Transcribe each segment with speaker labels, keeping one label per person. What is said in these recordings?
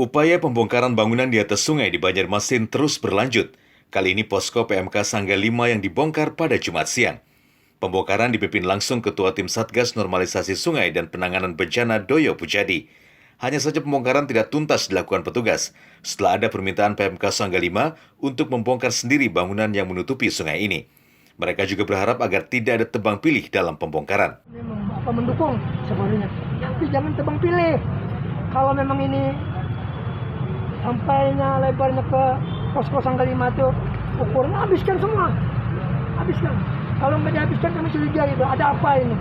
Speaker 1: Upaya pembongkaran bangunan di atas sungai di Banjarmasin terus berlanjut. Kali ini posko PMK Sangga 5 yang dibongkar pada Jumat siang. Pembongkaran dipimpin langsung Ketua Tim Satgas Normalisasi Sungai dan Penanganan Bencana Doyo Pujadi. Hanya saja pembongkaran tidak tuntas dilakukan petugas setelah ada permintaan PMK Sangga 5 untuk membongkar sendiri bangunan yang menutupi sungai ini. Mereka juga berharap agar tidak ada tebang pilih dalam pembongkaran.
Speaker 2: Mendukung sebenarnya, tapi jangan tebang pilih. Kalau memang ini sampainya lebarnya ke posko Sangga 5 itu ukurnya habiskan semua, habiskan. Kalau nggak dihabiskan kami curiga itu ada apa ini,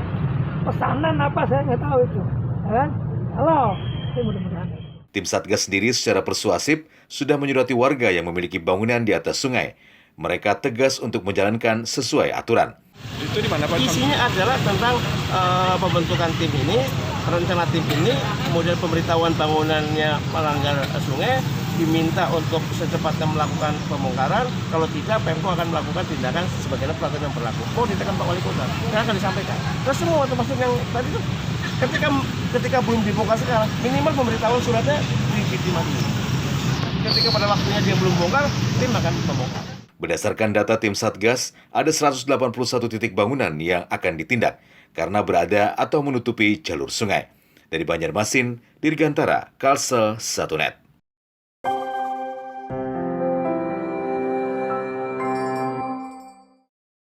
Speaker 2: pesanan apa saya nggak tahu itu, ya kan? Halo, mudah-mudahan.
Speaker 1: Tim Satgas sendiri secara persuasif sudah menyurati warga yang memiliki bangunan di atas sungai. Mereka tegas untuk menjalankan sesuai aturan.
Speaker 3: Itu di mana Pak? Isinya adalah tentang pembentukan tim ini, rencana tim ini, kemudian pemberitahuan bangunannya melanggar sungai, diminta untuk secepatnya melakukan pembongkaran. Kalau tidak, Pemko akan melakukan tindakan sebagaimana peraturan yang berlaku. Oh, tindakan Pak Wali Kota, yang akan disampaikan. Terus semua termasuk yang tadi itu, ketika belum dibongkar sekarang, minimal pemberitahuan suratnya dilegitimasi. Ketika pada waktunya dia belum bongkar, tim akan membongkar.
Speaker 1: Berdasarkan data tim Satgas, ada 181 titik bangunan yang akan ditindak karena berada atau menutupi jalur sungai. Dari Banjarmasin, Dirgantara, Kalsel 1net.